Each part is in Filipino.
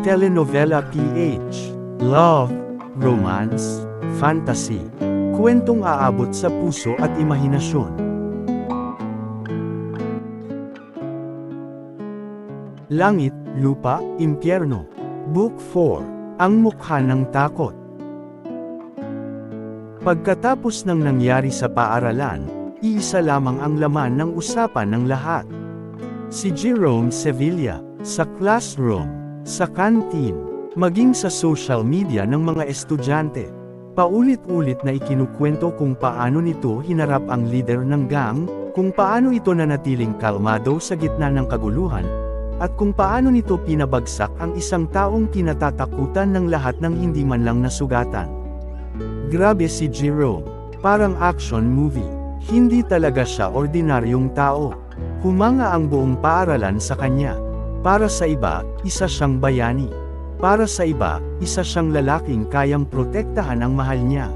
Telenovela PH. Love, romance, fantasy. Kwentong aabot sa puso at imahinasyon. Langit, Lupa, Impyerno. Book 4. Ang Mukha ng Takot. Pagkatapos ng nangyari sa paaralan, iisa lamang ang laman ng usapan ng lahat. Si Jerome Sevilla, sa classroom, sa canteen, maging sa social media ng mga estudyante. Paulit-ulit na ikinukwento kung paano nito hinarap ang leader ng gang, kung paano ito nanatiling kalmado sa gitna ng kaguluhan, at kung paano nito pinabagsak ang isang taong kinatatakutan ng lahat ng hindi man lang nasugatan. Grabe si Jerome, parang action movie. Hindi talaga siya ordinaryong tao. Humanga ang buong paaralan sa kanya. Para sa iba, isa siyang bayani. Para sa iba, isa siyang lalaking kayang protektahan ang mahal niya.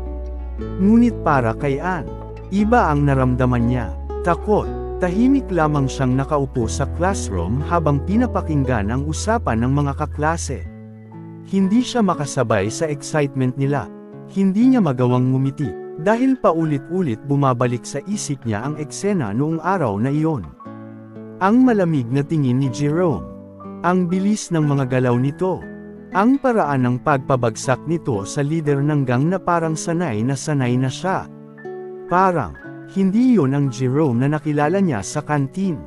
Ngunit para kay Anne, iba ang naramdaman niya. Takot, tahimik lamang siyang nakaupo sa classroom habang pinapakinggan ang usapan ng mga kaklase. Hindi siya makasabay sa excitement nila. Hindi niya magawang ngumiti, dahil paulit-ulit bumabalik sa isip niya ang eksena noong araw na iyon. Ang malamig na tingin ni Jerome. Ang bilis ng mga galaw nito. Ang paraan ng pagpabagsak nito sa leader ng gang na parang sanay na siya. Parang, hindi yon ang Jerome na nakilala niya sa kantin.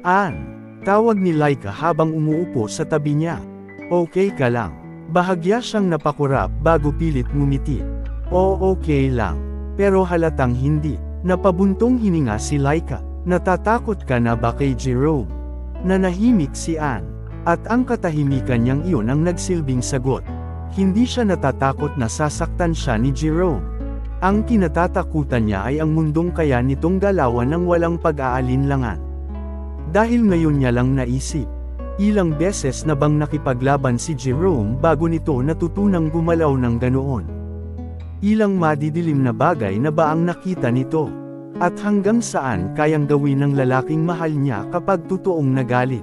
Anne, tawag ni Laika habang umuupo sa tabi niya. Okay ka lang. Bahagya siyang napakurap bago pilit ngumiti. Okay lang. Pero halatang hindi. Napabuntong hininga si Laika. Natatakot ka na ba kay Jerome? Nanahimik si Anne. At ang katahimikan niyang iyon ang nagsilbing sagot. Hindi siya natatakot na sasaktan siya ni Jerome. Ang kinatatakutan niya ay ang mundong kaya nitong galawan ng walang pag-aalinlangan. Dahil ngayon niya lang naisip. Ilang beses na bang nakipaglaban si Jerome bago nito natutunang gumalaw ng ganoon? Ilang madidilim na bagay na ba ang nakita nito? At hanggang saan kayang gawin ng lalaking mahal niya kapag totoong nagalit?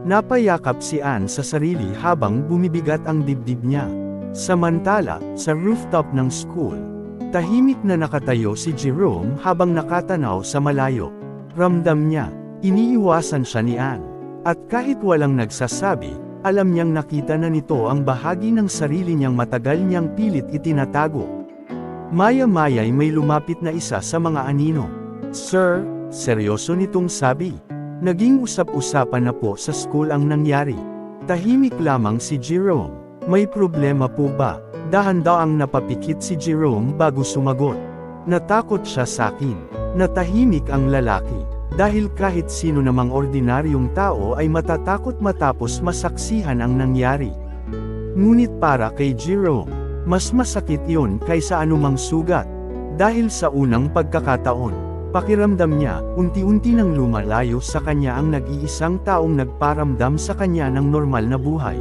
Napayakap si Anne sa sarili habang bumibigat ang dibdib niya. Samantala, sa rooftop ng school, tahimik na nakatayo si Jerome habang nakatanaw sa malayo. Ramdam niya, iniiwasan siya ni Anne. At kahit walang nagsasabi, alam niyang nakita na nito ang bahagi ng sarili niyang matagal niyang pilit itinatago. Maya-maya'y may lumapit na isa sa mga anino. Sir, seryoso nitong sabi. Naging usap-usapan na po sa school ang nangyari. Tahimik lamang si Jerome. May problema po ba? Dahan-daang napapikit si Jerome bago sumagot. Natakot siya sakin. Natahimik ang lalaki. Dahil kahit sino namang ordinaryong tao ay matatakot matapos masaksihan ang nangyari. Ngunit para kay Jerome, mas masakit iyon kaysa anumang sugat. Dahil sa unang pagkakataon, pakiramdam niya, unti-unti nang lumalayo sa kanya ang nag-iisang taong nagparamdam sa kanya ng normal na buhay.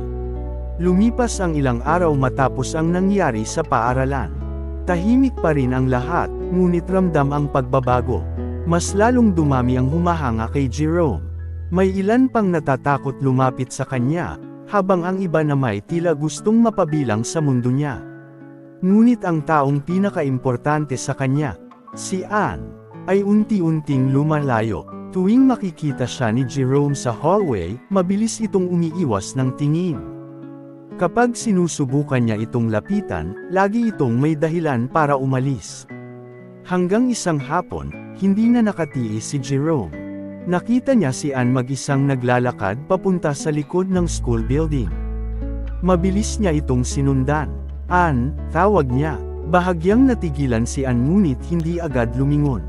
Lumipas ang ilang araw matapos ang nangyari sa paaralan. Tahimik pa rin ang lahat, ngunit ramdam ang pagbabago. Mas lalong dumami ang humahanga kay Jerome. May ilan pang natatakot lumapit sa kanya, habang ang iba na may tila gustong mapabilang sa mundo niya. Ngunit ang taong pinaka-importante sa kanya, si Anne, ay unti-unting lumalayo. Tuwing makikita siya ni Jerome sa hallway, mabilis itong umiiwas ng tingin. Kapag sinusubukan niya itong lapitan, lagi itong may dahilan para umalis. Hanggang isang hapon, hindi na nakatiis si Jerome. Nakita niya si Anne mag-isang naglalakad papunta sa likod ng school building. Mabilis niya itong sinundan. Anne, tawag niya. Bahagyang natigilan si Anne ngunit hindi agad lumingon.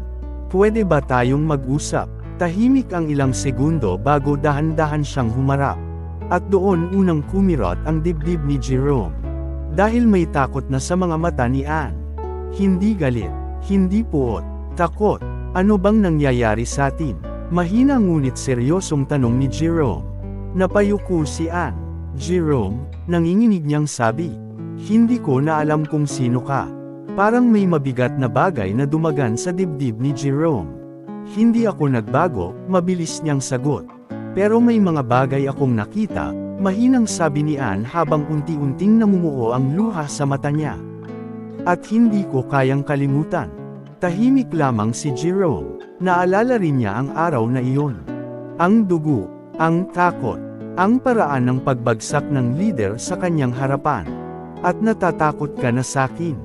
Pwede ba tayong mag-usap? Tahimik ang ilang segundo bago dahan-dahan siyang humarap. At doon unang kumirot ang dibdib ni Jerome. Dahil may takot na sa mga mata ni Anne. Hindi galit, hindi puot, takot. Ano bang nangyayari sa atin? Mahina ngunit seryosong tanong ni Jerome. Napayuko si Anne. Jerome, nanginginig niyang sabi. Hindi ko na alam kung sino ka. Parang may mabigat na bagay na dumagan sa dibdib ni Jerome. Hindi ako nagbago, mabilis niyang sagot. Pero may mga bagay akong nakita, Mahinang sabi ni Anne habang unti-unting namumuo ang luha sa mata niya. At hindi ko kayang kalimutan. Tahimik lamang si Jerome. Naalala rin niya ang araw na iyon. Ang dugo, ang takot, ang paraan ng pagbagsak ng leader sa kanyang harapan. At natatakot ka na sakin?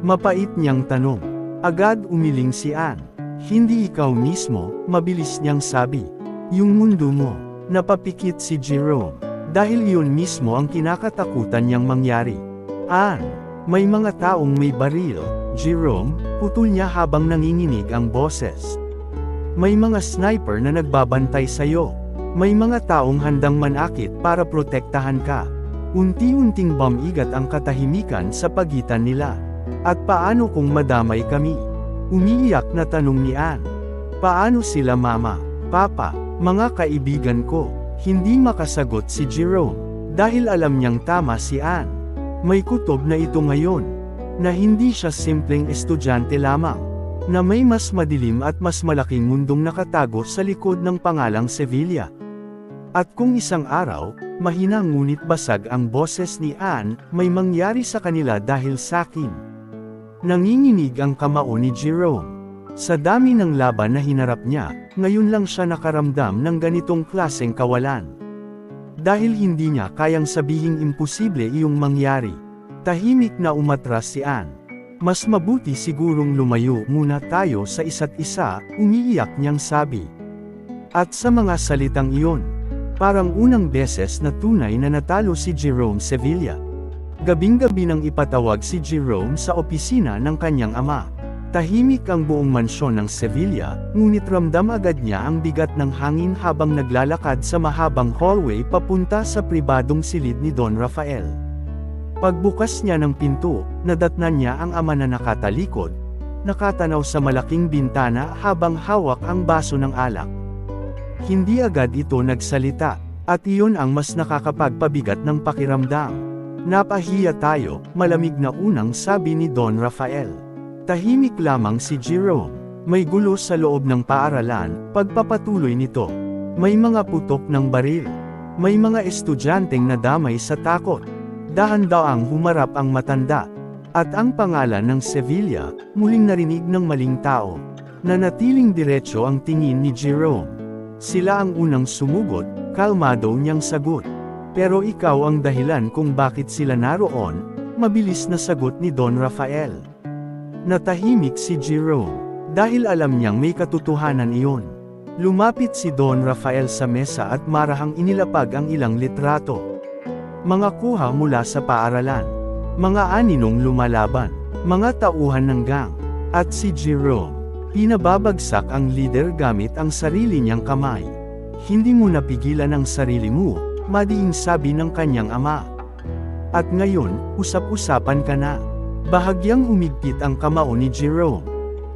Mapait niyang tanong. Agad umiling si Anne. Hindi ikaw mismo, mabilis niyang sabi. Yung mundo mo. Napapikit si Jerome. Dahil iyon mismo ang kinakatakutan niyang mangyari. Anne, may mga taong may baril. Jerome, putol niya habang nanginginig ang boses. May mga sniper na nagbabantay sa'yo. May mga taong handang manakit para protektahan ka. Unti-unting bumigat ang katahimikan sa pagitan nila. At paano kung madamay kami? Umiiyak na tanong ni Anne. Paano sila mama, papa, mga kaibigan ko? Hindi makasagot si Jerome. Dahil alam niyang tama si Anne. May kutob na ito ngayon. Na hindi siya simpleng estudyante lamang. Na may mas madilim at mas malaking mundong nakatago sa likod ng pangalang Sevilla. At kung isang araw, mahina ngunit basag ang boses ni Anne, may mangyari sa kanila dahil sakin. Nanginginig ang kamao ni Jerome. Sa dami ng laban na hinarap niya, ngayon lang siya nakaramdam ng ganitong klaseng kawalan. Dahil hindi niya kayang sabihing imposible iyong mangyari. Tahimik na umatras si Anne. Mas mabuti sigurong lumayo muna tayo sa isa't isa, umiiyak niyang sabi. At sa mga salitang iyon, parang unang beses na tunay na natalo si Jerome Sevilla. Gabing-gabi nang ipatawag si Jerome sa opisina ng kanyang ama. Tahimik ang buong mansyon ng Sevilla, ngunit ramdam agad niya ang bigat ng hangin habang naglalakad sa mahabang hallway papunta sa pribadong silid ni Don Rafael. Pagbukas niya ng pinto, nadatnan niya ang ama na nakatalikod, nakatanaw sa malaking bintana habang hawak ang baso ng alak. Hindi agad ito nagsalita, at iyon ang mas nakakapagpabigat ng pakiramdam. Napahiya tayo, malamig na unang sabi ni Don Rafael. Tahimik lamang si Jerome. May gulo sa loob ng paaralan, pagpapatuloy nito. May mga putok ng baril. May mga estudyanteng nadamay sa takot. Dahan-daang humarap ang matanda. At ang pangalan ng Sevilla, muling narinig ng maling tao. Nanatiling diretso ang tingin ni Jerome. Sila ang unang sumugod, kalmado niyang sagot. Pero ikaw ang dahilan kung bakit sila naroon, mabilis na sagot ni Don Rafael. Natahimik si Jerome, dahil alam niyang may katotohanan iyon. Lumapit si Don Rafael sa mesa at marahang inilapag ang ilang litrato. Mga kuha mula sa paaralan. Mga aninong lumalaban. Mga tauhan ng gang. At si Jerome, pinababagsak ang leader gamit ang sarili niyang kamay. Hindi mo napigilan ang sarili mo, madiing sabi ng kanyang ama. At ngayon, usap-usapan ka na. Bahagyang humigpit ang kamao ni Jerome.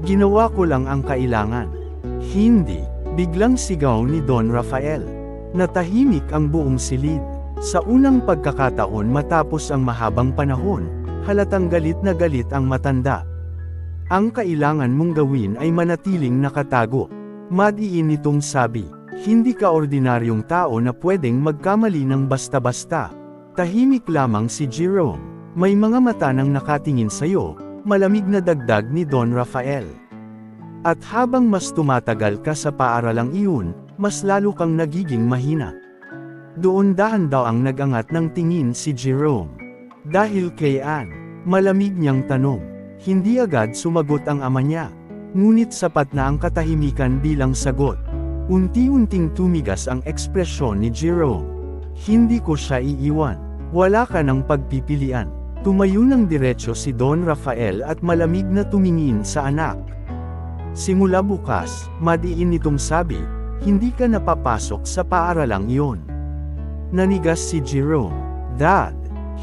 Ginawa ko lang ang kailangan. Hindi, biglang sigaw ni Don Rafael. Natahimik ang buong silid. Sa unang pagkakataon matapos ang mahabang panahon, halatang galit na galit ang matanda. Ang kailangan mong gawin ay manatiling nakatago. Madiin nitong sabi. Hindi ka ordinaryong tao na pwedeng magkamali ng basta-basta. Tahimik lamang si Jerome. May mga mata nang nakatingin sa'yo, malamig na dagdag ni Don Rafael. At habang mas tumatagal ka sa paaralang iyon, mas lalo kang nagiging mahina. Doon dahan-daang nagangat ng tingin si Jerome. Dahil kay Anne, malamig niyang tanong. Hindi agad sumagot ang ama niya. Ngunit sapat na ang katahimikan bilang sagot. Unti-unting tumigas ang ekspresyon ni Jerome. Hindi ko siya iiwan. Wala ka ng pagpipilian. Tumayo ng diretso si Don Rafael at malamig na tumingin sa anak. Simula bukas, madiin nitong sabi, hindi ka napapasok sa paaralang iyon. Nanigas si Jerome. Dad,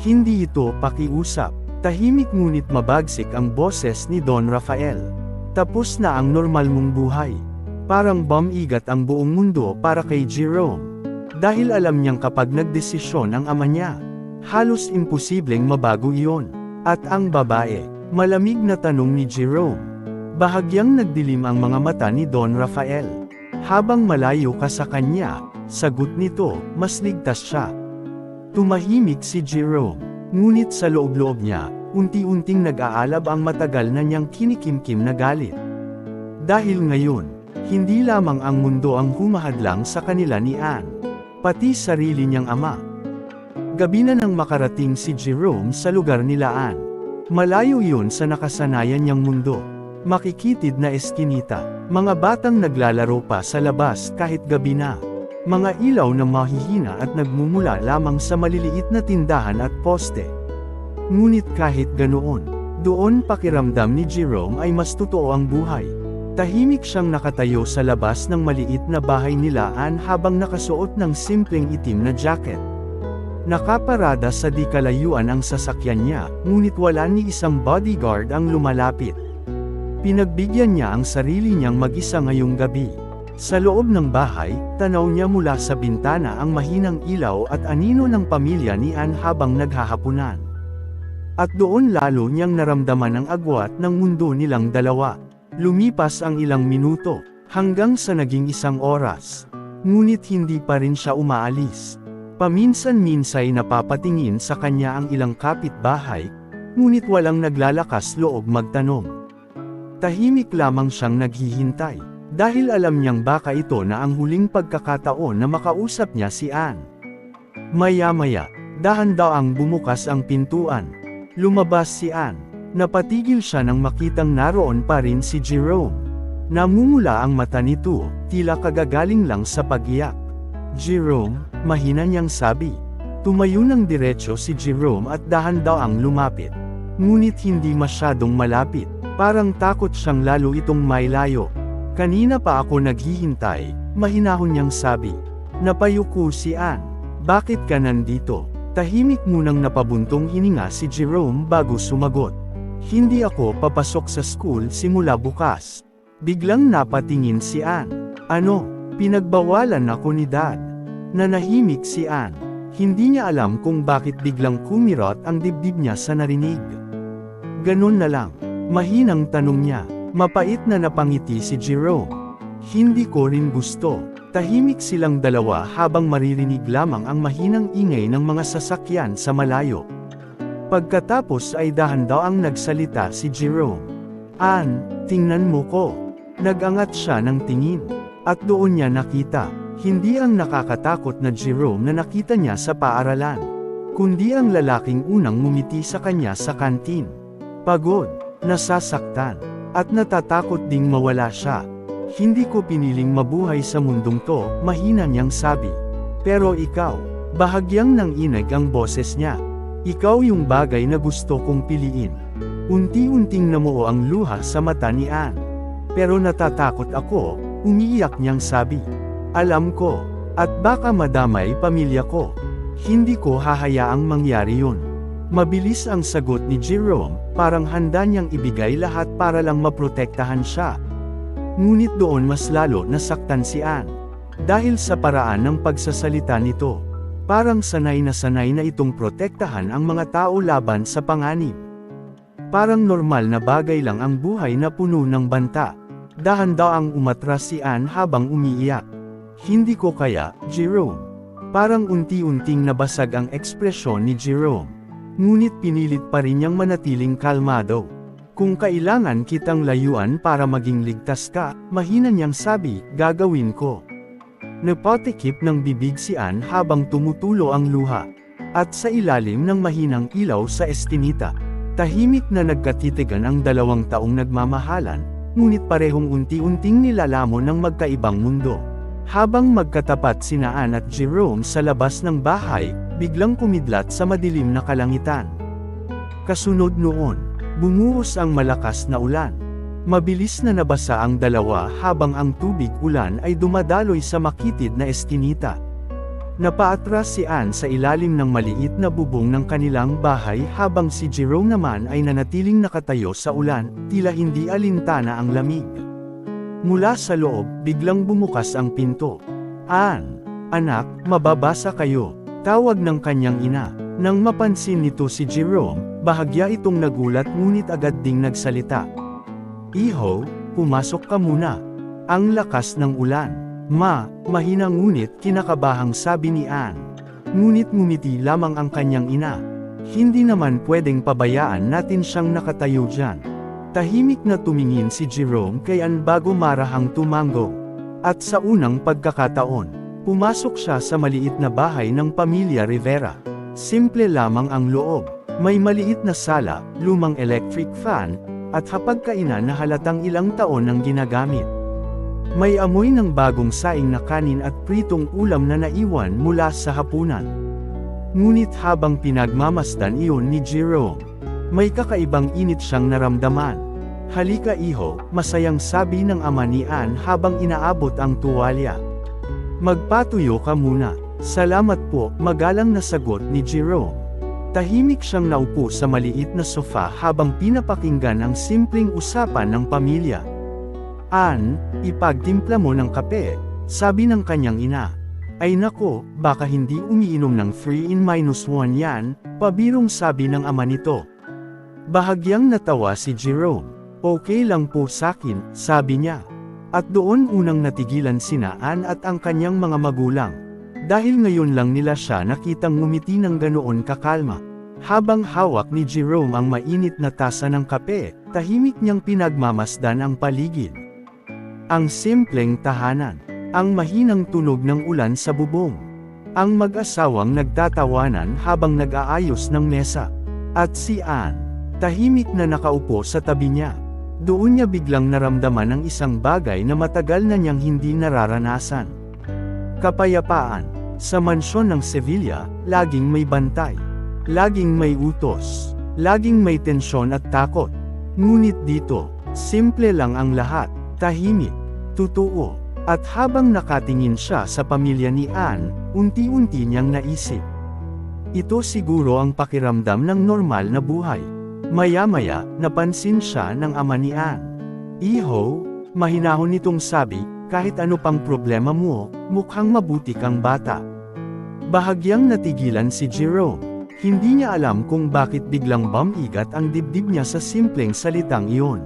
hindi ito pakiusap. Tahimik ngunit mabagsik ang boses ni Don Rafael. Tapos na ang normal mong buhay. Parang bumigat ang buong mundo para kay Jerome. Dahil alam niyang kapag nagdesisyon ang ama niya, halos imposibleng mabago iyon. At ang babae, malamig na tanong ni Jerome. Bahagyang nagdilim ang mga mata ni Don Rafael. Habang malayo ka sa kanya, sagot nito, mas ligtas siya. Tumahimik si Jerome. Ngunit sa loob-loob niya, unti-unting nag-aalab ang matagal na niyang kinikimkim na galit. Dahil ngayon, hindi lamang ang mundo ang humahadlang sa kanila ni Anne, pati sarili niyang ama. Gabi na nang makarating si Jerome sa lugar nila Anne. Malayo yun sa nakasanayan niyang mundo. Makikitid na eskinita, mga batang naglalaro pa sa labas kahit gabi na. Mga ilaw na mahihina at nagmumula lamang sa maliliit na tindahan at poste. Ngunit kahit ganoon, doon pakiramdam ni Jerome ay mas totoo ang buhay. Tahimik siyang nakatayo sa labas ng maliit na bahay nila Anne habang nakasuot ng simpleng itim na jacket. Nakaparada sa di kalayuan ang sasakyan niya, ngunit wala ni isang bodyguard ang lumalapit. Pinagbigyan niya ang sarili niyang mag-isa ngayong gabi. Sa loob ng bahay, tanaw niya mula sa bintana ang mahinang ilaw at anino ng pamilya ni Anne habang naghahapunan. At doon lalo niyang naramdaman ang agwat ng mundo nilang dalawa. Lumipas ang ilang minuto, hanggang sa naging 1 oras. Ngunit hindi pa rin siya umaalis. Paminsan-minsay napapatingin sa kanya ang ilang kapitbahay, ngunit walang naglalakas loob magtanong. Tahimik lamang siyang naghihintay, dahil alam niyang baka ito na ang huling pagkakataon na makausap niya si Anne. Maya-maya, dahan-daang bumukas ang pintuan. Lumabas si Anne. Napatigil siya nang makitang naroon pa rin si Jerome. Namumula ang mata nito, tila kagagaling lang sa pag-iyak. Jerome, mahina niyang sabi. Tumayo ng diretso si Jerome at dahan-daang lumapit. Ngunit hindi masyadong malapit. Parang takot siyang lalo itong mailayo. Kanina pa ako naghihintay, mahinahon niyang sabi. Napayuko si Anne. Bakit ka nandito? Tahimik munang napabuntong hininga si Jerome bago sumagot. Hindi ako papasok sa school simula bukas. Biglang napatingin si Anne. Ano? Pinagbawalan ako ni Dad. Nanahimik si Anne. Hindi niya alam kung bakit biglang kumirot ang dibdib niya sa narinig. Ganun na lang. Mahinang tanong niya. Mapait na napangiti si Jerome. Hindi ko rin gusto. Tahimik silang dalawa habang maririnig lamang ang mahinang ingay ng mga sasakyan sa malayo. Pagkatapos ay dahan-daang nagsalita si Jerome. Anne, tingnan mo ko. Nagangat siya ng tingin. At doon niya nakita, hindi ang nakakatakot na Jerome na nakita niya sa paaralan, kundi ang lalaking unang ngumiti sa kanya sa kantin. Pagod, nasasaktan, at natatakot ding mawala siya. Hindi ko piniling mabuhay sa mundong to, mahina niyang sabi. Pero ikaw, bahagyang nanginig ang boses niya. Ikaw yung bagay na gusto kong piliin. Unti-unting namuo ang luha sa mata ni Anne. Pero natatakot ako, umiiyak niyang sabi. Alam ko, at baka madamay pamilya ko. Hindi ko hahayaang mangyari yun. Mabilis ang sagot ni Jerome, parang handa niyang ibigay lahat para lang maprotektahan siya. Ngunit doon mas lalo nasaktan si Anne. Dahil sa paraan ng pagsasalita nito. Parang sanay na itong protektahan ang mga tao laban sa panganib. Parang normal na bagay lang ang buhay na puno ng banta. Dahan-daang umatras si Anne habang umiiyak. Hindi ko kaya, Jerome. Parang unti-unting nabasag ang ekspresyon ni Jerome. Ngunit pinilit pa rin niyang manatiling kalmado. Kung kailangan kitang layuan para maging ligtas ka, mahina niyang sabi, gagawin ko. Napatikip ng bibig si Anne habang tumutulo ang luha. At sa ilalim ng mahinang ilaw sa eskinita, tahimik na nagkatitigan ang 2 taong nagmamahalan, ngunit parehong unti-unting nilalamon ng magkaibang mundo. Habang magkatapat sina Anne at Jerome sa labas ng bahay, biglang kumidlat sa madilim na kalangitan. Kasunod noon, bumuhos ang malakas na ulan. Mabilis na nabasa ang dalawa habang ang tubig ulan ay dumadaloy sa makitid na eskinita. Napaatras si Anne sa ilalim ng maliit na bubong ng kanilang bahay habang si Jerome naman ay nanatiling nakatayo sa ulan, tila hindi alintana ang lamig. Mula sa loob, biglang bumukas ang pinto. Anne, anak, mababasa kayo. Tawag ng kanyang ina. Nang mapansin nito si Jerome, bahagya itong nagulat ngunit agad ding nagsalita. Iho, pumasok ka muna. Ang lakas ng ulan. Ma, mahina ngunit kinakabahang sabi ni Anne. Ngunit ngumiti lamang ang kanyang ina. Hindi naman pwedeng pabayaan natin siyang nakatayo dyan. Tahimik na tumingin si Jerome kay Anne bago marahang tumango. At sa unang pagkakataon, pumasok siya sa maliit na bahay ng pamilya Rivera. Simple lamang ang loob. May maliit na sala, lumang electric fan, at hapagkainan na halatang ilang taon ang ginagamit. May amoy ng bagong saing na kanin at pritong ulam na naiwan mula sa hapunan. Ngunit habang pinagmamasdan iyon ni Jerome, may kakaibang init siyang naramdaman. "Halika iho," masayang sabi ng ama ni Anne habang inaabot ang tuwalya. "Magpatuyo ka muna." "Salamat po," magalang na sagot ni Jerome. Tahimik siyang naupo sa maliit na sofa habang pinapakinggan ang simpleng usapan ng pamilya. "Anne, ipagtimpla mo ng kape," sabi ng kanyang ina. "Ay nako, baka hindi umiinom ng 3 in-1 yan," pabirong sabi ng ama nito. Bahagyang natawa si Jerome. "Okay lang po sakin," sabi niya. At doon unang natigilan sina Anne at ang kanyang mga magulang. Dahil ngayon lang nila siya nakitang ngumiti ng ganoon kakalma. Habang hawak ni Jerome ang mainit na tasa ng kape, tahimik niyang pinagmamasdan ang paligid. Ang simpleng tahanan. Ang mahinang tunog ng ulan sa bubong. Ang mag-asawang nagtatawanan habang nag-aayos ng mesa. At si Anne, tahimik na nakaupo sa tabi niya. Doon niya biglang naramdaman ang isang bagay na matagal na niyang hindi nararanasan. Kapayapaan. Sa mansyon ng Sevilla, laging may bantay. Laging may utos. Laging may tensyon at takot. Ngunit dito, simple lang ang lahat. Tahimik. Totoo. At habang nakatingin siya sa pamilya ni Anne, unti-unti niyang naisip. Ito siguro ang pakiramdam ng normal na buhay. Maya-maya, napansin siya ng ama ni Anne. "Iho," mahinahon nitong sabi, "kahit ano pang problema mo, mukhang mabuti kang bata." Bahagyang natigilan si Jerome. Hindi niya alam kung bakit biglang bumigat ang dibdib niya sa simpleng salitang iyon.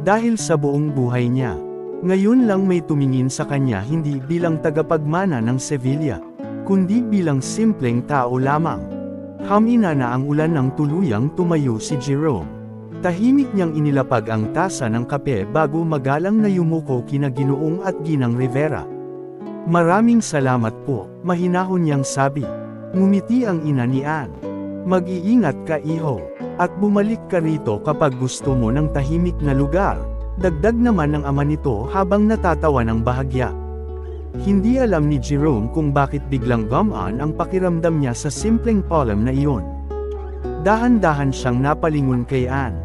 Dahil sa buong buhay niya, ngayon lang may tumingin sa kanya hindi bilang tagapagmana ng Sevilla, kundi bilang simpleng tao lamang. Hamina na ang ulan nang tuluyang tumayo si Jerome. Tahimik niyang inilapag ang tasa ng kape bago magalang na yumuko kina Ginoong at Ginang Rivera. "Maraming salamat po," mahinahon niyang sabi. Ngumiti ang ina ni Anne. "Mag-iingat ka iho, at bumalik ka rito kapag gusto mo ng tahimik na lugar," dagdag naman ng ama nito habang natatawa ng bahagya. Hindi alam ni Jerome kung bakit biglang gumaan ang pakiramdam niya sa simpleng poem na iyon. Dahan-dahan siyang napalingon kay Anne.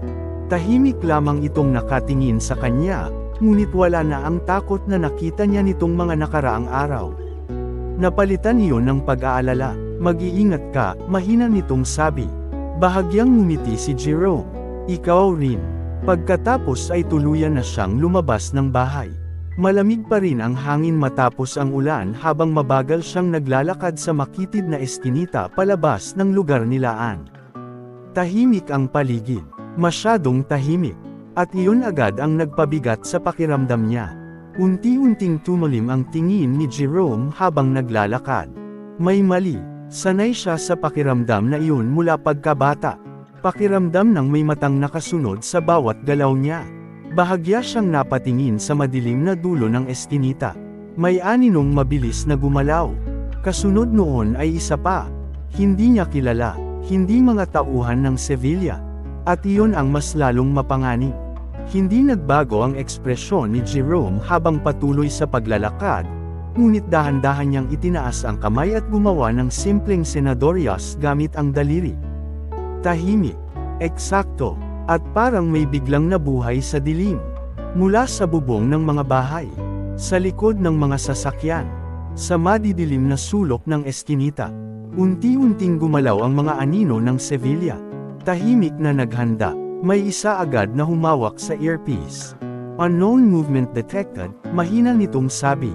Tahimik lamang itong nakatingin sa kanya, ngunit wala na ang takot na nakita niya nitong mga nakaraang araw. Napalitan iyon ng pag-aalala. "Mag-iingat ka," mahina nitong sabi. Bahagyang ngumiti si Jerome. "Ikaw rin." Pagkatapos ay tuluyan na siyang lumabas ng bahay. Malamig pa rin ang hangin matapos ang ulan habang mabagal siyang naglalakad sa makitid na eskinita palabas ng lugar nila Anne. Tahimik ang paligid. Masyadong tahimik. At iyon agad ang nagpabigat sa pakiramdam niya. Unti-unting tumalim ang tingin ni Jerome habang naglalakad. May mali. Sanay siya sa pakiramdam na iyon mula pagkabata. Pakiramdam ng may matang nakasunod sa bawat galaw niya. Bahagya siyang napatingin sa madilim na dulo ng eskinita. May aninong mabilis na gumalaw. Kasunod noon ay isa pa. Hindi niya kilala, hindi mga tauhan ng Sevilla. At iyon ang mas lalong mapanganib. Hindi nagbago ang ekspresyon ni Jerome habang patuloy sa paglalakad, ngunit dahan-dahan niyang itinaas ang kamay at gumawa ng simpleng senadoryas gamit ang daliri. Tahimik, eksakto, at parang may biglang nabuhay sa dilim. Mula sa bubong ng mga bahay, sa likod ng mga sasakyan, sa madidilim na sulok ng eskinita, unti-unting gumalaw ang mga anino ng Sevilla. Tahimik na naghanda, may isa agad na humawak sa earpiece. "Unknown movement detected," mahina nitong sabi.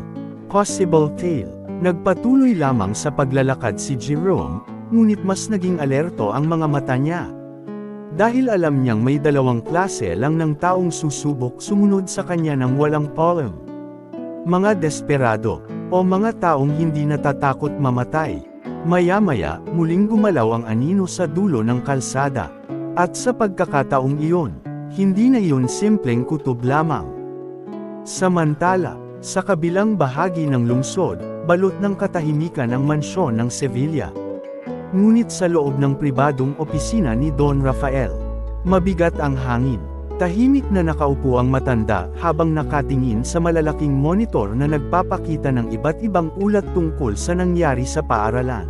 "Possible tail." Nagpatuloy lamang sa paglalakad si Jerome, ngunit mas naging alerto ang mga mata niya. Dahil alam niyang may dalawang klase lang ng taong susubok sumunod sa kanya ng walang poem. Mga desperado, o mga taong hindi natatakot mamatay. Maya-maya, muling gumalaw ang anino sa dulo ng kalsada. At sa pagkakataong iyon, hindi na iyon simpleng kutob lamang. Samantala, sa kabilang bahagi ng lungsod, balot ng katahimikan ang mansyon ng Sevilla. Ngunit sa loob ng pribadong opisina ni Don Rafael, mabigat ang hangin. Tahimik na nakaupo ang matanda habang nakatingin sa malalaking monitor na nagpapakita ng iba't ibang ulat tungkol sa nangyari sa paaralan.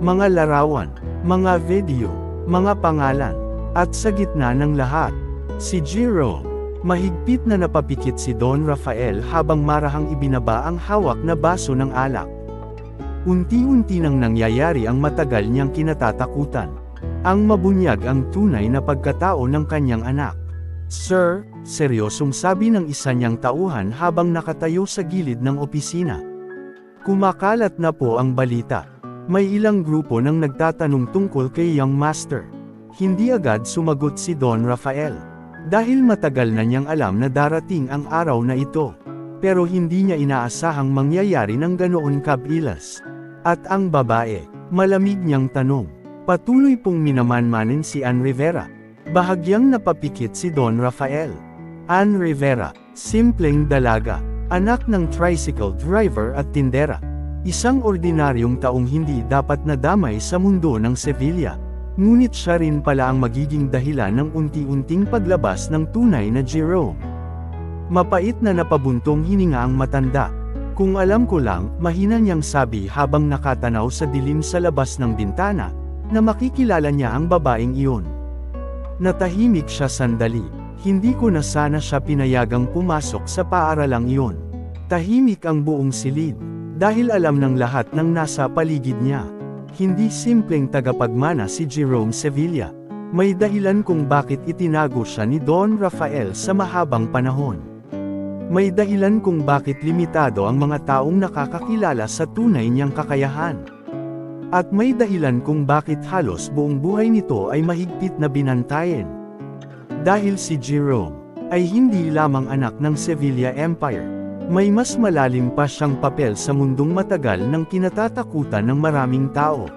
Mga larawan, mga video, mga pangalan, at sa gitna ng lahat, si Jerome, mahigpit na napapikit si Don Rafael habang marahang ibinaba ang hawak na baso ng alak. Unti-unti nang nangyayari ang matagal niyang kinatatakutan. Ang mabunyag ang tunay na pagkatao ng kanyang anak. "Sir," seryosong sabi ng isa niyang tauhan habang nakatayo sa gilid ng opisina. "Kumakalat na po ang balita. May ilang grupo nang nagtatanong tungkol kay Young Master." Hindi agad sumagot si Don Rafael. Dahil matagal na niyang alam na darating ang araw na ito. Pero hindi niya inaasahang mangyayari ng ganoon kabilis. At ang babae, malamig niyang tanong. Patuloy pong minamanmanin si Ann Rivera. Bahagyang napapikit si Don Rafael. Ann Rivera, simpleng dalaga, anak ng tricycle driver at tindera. Isang ordinaryong taong hindi dapat nadamay sa mundo ng Sevilla. Ngunit siya rin pala ang magiging dahilan ng unti-unting paglabas ng tunay na Jerome. Mapait na napabuntong hininga ang matanda. "Kung alam ko lang," mahina niyang sabi habang nakatanaw sa dilim sa labas ng bintana, na makikilala niya ang babaeng iyon. Natahimik siya sandali. Hindi ko na sana siya pinayagang pumasok sa paaralang iyon. Tahimik ang buong silid, dahil alam ng lahat ng nasa paligid niya. Hindi simpleng tagapagmana si Jerome Sevilla. May dahilan kung bakit itinago siya ni Don Rafael sa mahabang panahon. May dahilan kung bakit limitado ang mga taong nakakakilala sa tunay niyang kakayahan. At may dahilan kung bakit halos buong buhay nito ay mahigpit na binantayan. Dahil si Jerome ay hindi lamang anak ng Sevilla Empire. May mas malalim pa siyang papel sa mundong matagal ng kinatatakutan ng maraming tao.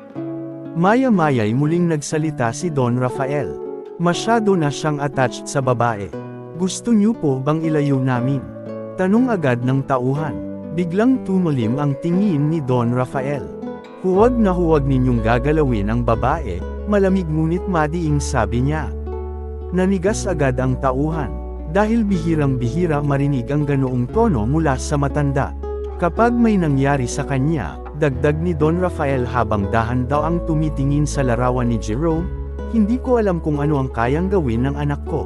Maya-maya'y muling nagsalita si Don Rafael. Masyado na siyang attached sa babae. "Gusto niyo po bang ilayo namin?" Tanong agad ng tauhan. Biglang tumulim ang tingin ni Don Rafael. "Huwag na huwag ninyong gagalawin ang babae," malamig ngunit madiing sabi niya. Nanigas agad ang tauhan. Dahil bihirang-bihira marinig ang ganoong tono mula sa matanda. Kapag may nangyari sa kanya, dagdag ni Don Rafael habang dahan-daw ang tumitingin sa larawan ni Jerome, "Hindi ko alam kung ano ang kayang gawin ng anak ko."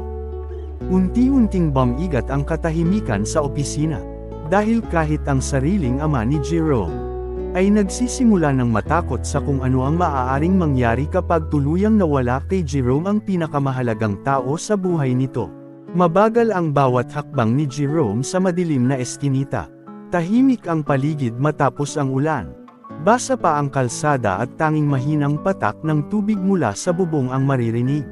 Unti-unting bumigat ang katahimikan sa opisina. Dahil kahit ang sariling ama ni Jerome ay nagsisimula ng matakot sa kung ano ang maaaring mangyari kapag tuluyang nawala kay Jerome ang pinakamahalagang tao sa buhay nito. Mabagal ang bawat hakbang ni Jerome sa madilim na eskinita. Tahimik ang paligid matapos ang ulan. Basa pa ang kalsada at tanging mahinang patak ng tubig mula sa bubong ang maririnig.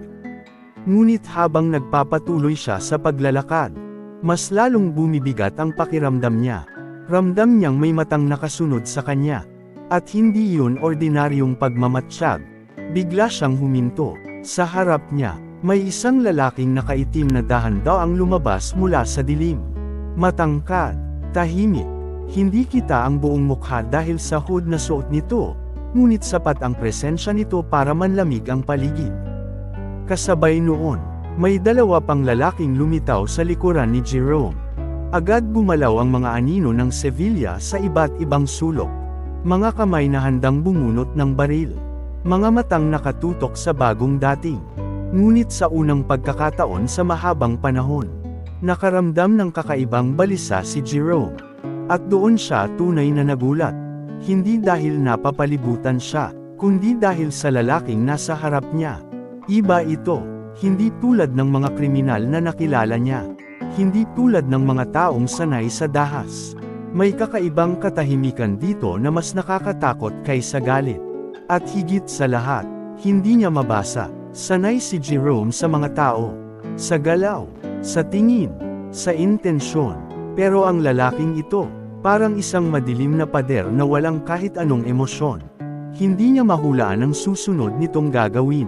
Ngunit habang nagpapatuloy siya sa paglalakad, mas lalong bumibigat ang pakiramdam niya. Ramdam niyang may matang nakasunod sa kanya. At hindi iyon ordinaryong pagmamatsyag. Bigla siyang huminto. Sa harap niya, may isang lalaking nakaitim na dahan-daw ang lumabas mula sa dilim. Matangkad, tahimik, hindi kita ang buong mukha dahil sa hood na suot nito, ngunit sapat ang presensya nito para manlamig ang paligid. Kasabay noon, may dalawa pang lalaking lumitaw sa likuran ni Jerome. Agad gumalaw ang mga anino ng Sevilla sa iba't ibang sulok. Mga kamay na handang bumunot ng baril. Mga matang nakatutok sa bagong dating. Ngunit sa unang pagkakataon sa mahabang panahon, nakaramdam ng kakaibang balisa si Jerome. At doon siya tunay na nagulat. Hindi dahil napapalibutan siya, kundi dahil sa lalaking nasa harap niya. Iba ito, hindi tulad ng mga kriminal na nakilala niya. Hindi tulad ng mga taong sanay sa dahas. May kakaibang katahimikan dito na mas nakakatakot kaysa galit. At higit sa lahat, hindi niya mabasa. Sanay si Jerome sa mga tao. Sa galaw, sa tingin, sa intensyon. Pero ang lalaking ito, parang isang madilim na pader na walang kahit anong emosyon. Hindi niya mahulaan ang susunod nitong gagawin.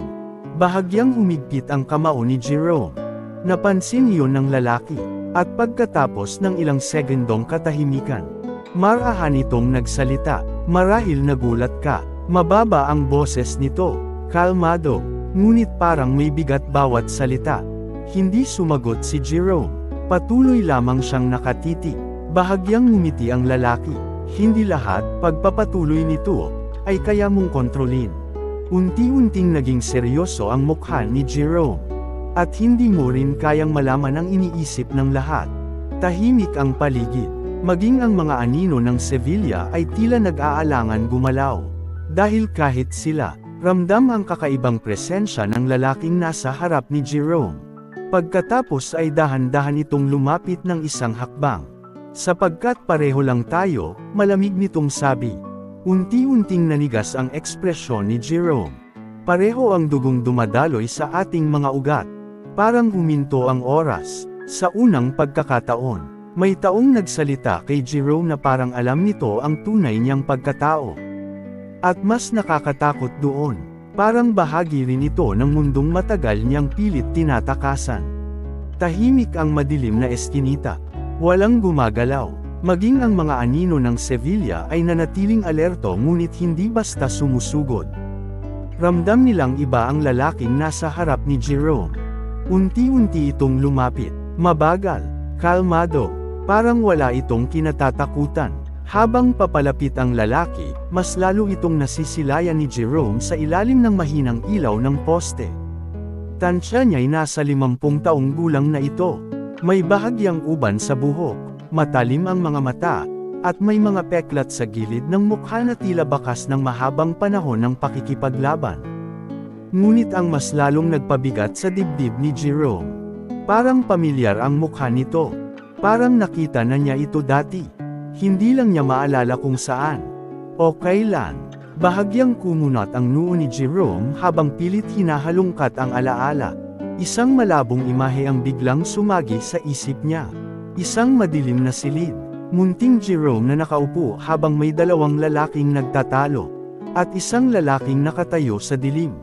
Bahagyang humigpit ang kamao ni Jerome. Napansin iyon ng lalaki, at pagkatapos ng ilang segundong katahimikan, marahan itong nagsalita. Marahil nagulat ka. Mababa ang boses nito, kalmado, ngunit parang may bigat bawat salita. Hindi sumagot si Jerome. Patuloy lamang siyang nakatitig. Bahagyang ngumiti ang lalaki. Hindi lahat pagpapatuloy nito ay kaya mong kontrolin. Unti-unting naging seryoso ang mukha ni Jerome. At hindi mo rin kayang malaman ang iniisip ng lahat. Tahimik ang paligid. Maging ang mga anino ng Sevilla ay tila nag-aalangan gumalaw. Dahil kahit sila, ramdam ang kakaibang presensya ng lalaking nasa harap ni Jerome. Pagkatapos ay dahan-dahan itong lumapit ng isang hakbang. Sapagkat pareho lang tayo, malamig nitong sabi. Unti-unting nanigas ang ekspresyon ni Jerome. Pareho ang dugong dumadaloy sa ating mga ugat. Parang huminto ang oras. Sa unang pagkakataon, may taong nagsalita kay Jerome na parang alam nito ang tunay niyang pagkatao. At mas nakakatakot doon, parang bahagi rin ito ng mundong matagal niyang pilit tinatakasan. Tahimik ang madilim na eskinita. Walang gumagalaw. Maging ang mga anino ng Sevilla ay nanatiling alerto ngunit hindi basta sumusugod. Ramdam nilang iba ang lalaking nasa harap ni Jerome. Unti-unti itong lumapit, mabagal, kalmado, parang wala itong kinatatakutan. Habang papalapit ang lalaki, mas lalo itong nasisilayan ni Jerome sa ilalim ng mahinang ilaw ng poste. Tansya niya'y nasa 50 taong gulang na ito. May bahagyang uban sa buhok, matalim ang mga mata, at may mga peklat sa gilid ng mukha na tila bakas ng mahabang panahon ng pakikipaglaban. Ngunit ang mas lalong nagpabigat sa dibdib ni Jerome. Parang pamilyar ang mukha nito. Parang nakita na niya ito dati. Hindi lang niya maalala kung saan o kailan. Bahagyang kumunat ang noo ni Jerome habang pilit hinahalungkat ang alaala. Isang malabong imahe ang biglang sumagi sa isip niya. Isang madilim na silid. Munting Jerome na nakaupo habang may dalawang lalaking nagtatalo. At isang lalaking nakatayo sa dilim.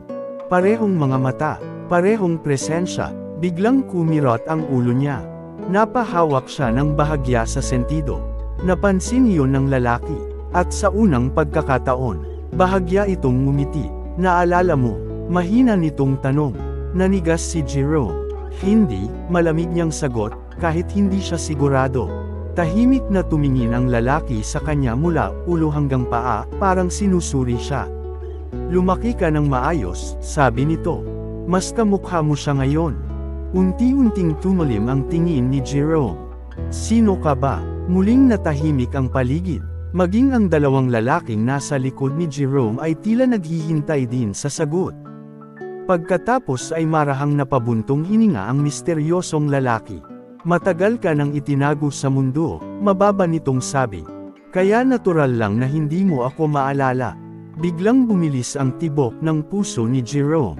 Parehong mga mata, parehong presensya, biglang kumirot ang ulo niya. Napahawak siya ng bahagya sa sentido. Napansin iyon ng lalaki, at sa unang pagkakataon, bahagya itong ngumiti. Naalala mo, mahina nitong tanong. Nanigas si Jerome. Hindi, malamig niyang sagot, kahit hindi siya sigurado. Tahimik na tumingin ang lalaki sa kanya mula ulo hanggang paa, parang sinusuri siya. Lumaki ka ng maayos, sabi nito. Mas kamukha mo siya ngayon. Unti-unting tumalim ang tingin ni Jerome. Sino ka ba? Muling natahimik ang paligid. Maging ang dalawang lalaking nasa likod ni Jerome ay tila naghihintay din sa sagot. Pagkatapos ay marahang napabuntong hininga ang misteryosong lalaki. Matagal ka nang itinago sa mundo, mababa nitong sabi. Kaya natural lang na hindi mo ako maalala. Biglang bumilis ang tibok ng puso ni Jerome.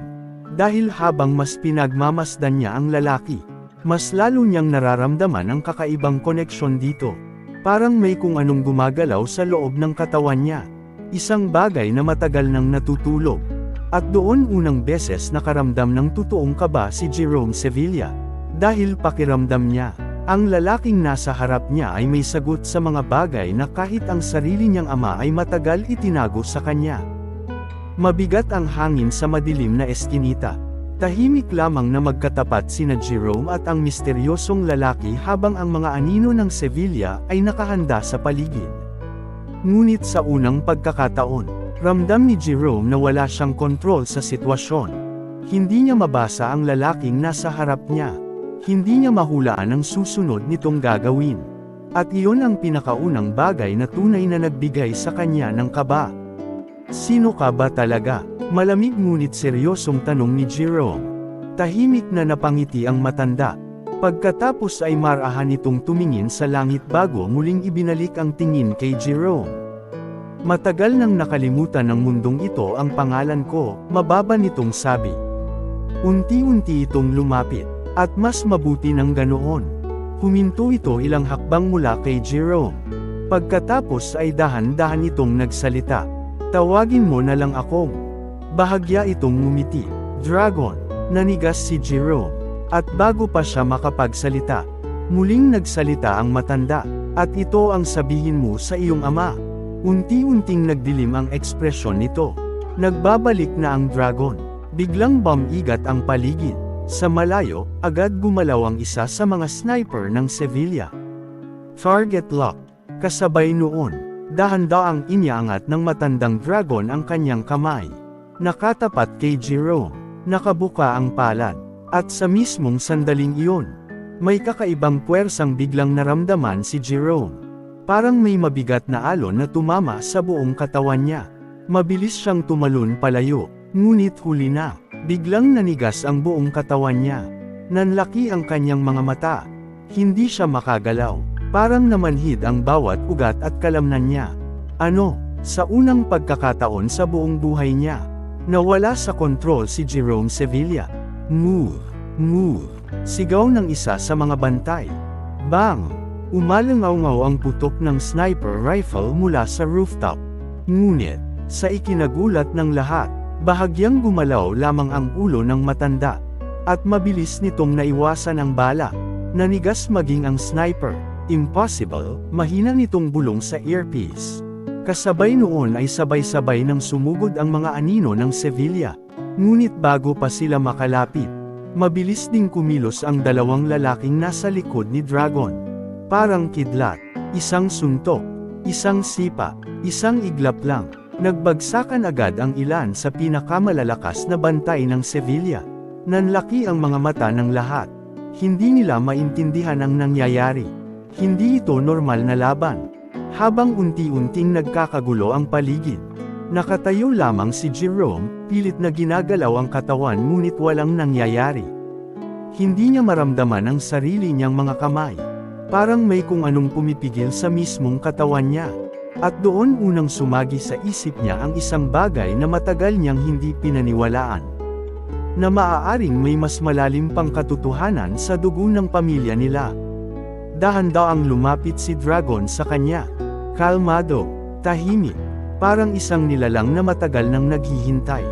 Dahil habang mas pinagmamasdan niya ang lalaki, mas lalo niyang nararamdaman ang kakaibang koneksyon dito. Parang may kung anong gumagalaw sa loob ng katawan niya. Isang bagay na matagal nang natutulog. At doon unang beses nakaramdam ng totoong kaba si Jerome Sevilla. Dahil pakiramdam niya, ang lalaking nasa harap niya ay may sagot sa mga bagay na kahit ang sarili niyang ama ay matagal itinago sa kanya. Mabigat ang hangin sa madilim na eskinita. Tahimik lamang na magkatapat sina Jerome at ang misteryosong lalaki habang ang mga anino ng Sevilla ay nakahanda sa paligid. Ngunit sa unang pagkakataon, ramdam ni Jerome na wala siyang kontrol sa sitwasyon. Hindi niya mabasa ang lalaking nasa harap niya. Hindi niya mahulaan ang susunod nitong gagawin. At iyon ang pinakaunang bagay na tunay na nagbigay sa kanya ng kaba. Sino ka ba talaga? Malamig ngunit seryosong tanong ni Jerome. Tahimik na napangiti ang matanda. Pagkatapos ay marahan itong tumingin sa langit bago muling ibinalik ang tingin kay Jerome. Matagal nang nakalimutan ng mundong ito ang pangalan ko, mababa nitong sabi. Unti-unti itong lumapit. At mas mabuti ng ganoon. Huminto ito ilang hakbang mula kay Jerome. Pagkatapos ay dahan-dahan itong nagsalita. Tawagin mo na lang akong. Bahagya itong ngumiti. Dragon, nanigas si Jerome. At bago pa siya makapagsalita, muling nagsalita ang matanda, at ito ang sabihin mo sa iyong ama. Unti-unting nagdilim ang ekspresyon nito. Nagbabalik na ang dragon. Biglang bumigat ang paligid. Sa malayo, agad gumalaw ang isa sa mga sniper ng Sevilla. Target lock. Kasabay noon, dahan-daang iniangat ng matandang dragon ang kanyang kamay. Nakatapat kay Jerome. Nakabuka ang palad. At sa mismong sandaling iyon, may kakaibang puwersang biglang naramdaman si Jerome. Parang may mabigat na alon na tumama sa buong katawan niya. Mabilis siyang tumalon palayo, ngunit huli na, biglang nanigas ang buong katawan niya. Nanlaki ang kanyang mga mata. Hindi siya makagalaw. Parang namanhid ang bawat ugat at kalamnan niya. Sa unang pagkakataon sa buong buhay niya, nawala sa kontrol si Jerome Sevilla. Move! Move! Sigaw ng isa sa mga bantay. Bang! Umalangaw-ngaw ang putok ng sniper rifle mula sa rooftop. Ngunit, sa ikinagulat ng lahat, bahagyang gumalaw lamang ang ulo ng matanda. At mabilis nitong naiwasan ang bala. Nanigas maging ang sniper. Impossible, mahina nitong bulong sa earpiece. Kasabay noon ay sabay-sabay nang sumugod ang mga anino ng Sevilla. Ngunit bago pa sila makalapit, mabilis ding kumilos ang dalawang lalaking nasa likod ni Dragon. Parang kidlat, isang suntok, isang sipa, isang iglap lang. Nagbagsakan agad ang ilan sa pinakamalalakas na bantay ng Sevilla. Nanlaki ang mga mata ng lahat. Hindi nila maintindihan ang nangyayari. Hindi ito normal na laban. Habang unti-unting nagkakagulo ang paligid, nakatayo lamang si Jerome, pilit na ginagalaw ang katawan ngunit walang nangyayari. Hindi niya maramdaman ang sarili niyang mga kamay. Parang may kung anong pumipigil sa mismong katawan niya. At doon unang sumagi sa isip niya ang isang bagay na matagal niyang hindi pinaniwalaan. Na maaaring may mas malalim pang katotohanan sa dugo ng pamilya nila. Dahan-daang lumapit si Dragon sa kanya. Kalmado, tahimik, parang isang nilalang na matagal nang naghihintay.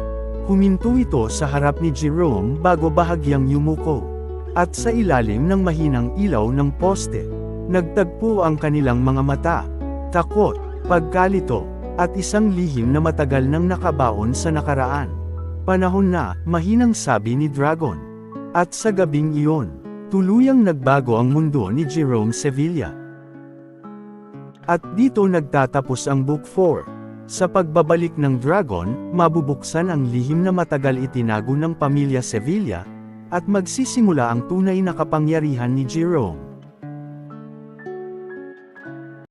Huminto ito sa harap ni Jerome bago bahagyang yumuko. At sa ilalim ng mahinang ilaw ng poste, nagtagpo ang kanilang mga mata. Takot, pagkalito, at isang lihim na matagal nang nakabaon sa nakaraan. Panahon na, mahinang sabi ni Dragon. At sa gabing iyon, tuluyang nagbago ang mundo ni Jerome Sevilla. At dito nagtatapos ang Book 4. Sa pagbabalik ng Dragon, mabubuksan ang lihim na matagal itinago ng pamilya Sevilla, at magsisimula ang tunay na kapangyarihan ni Jerome.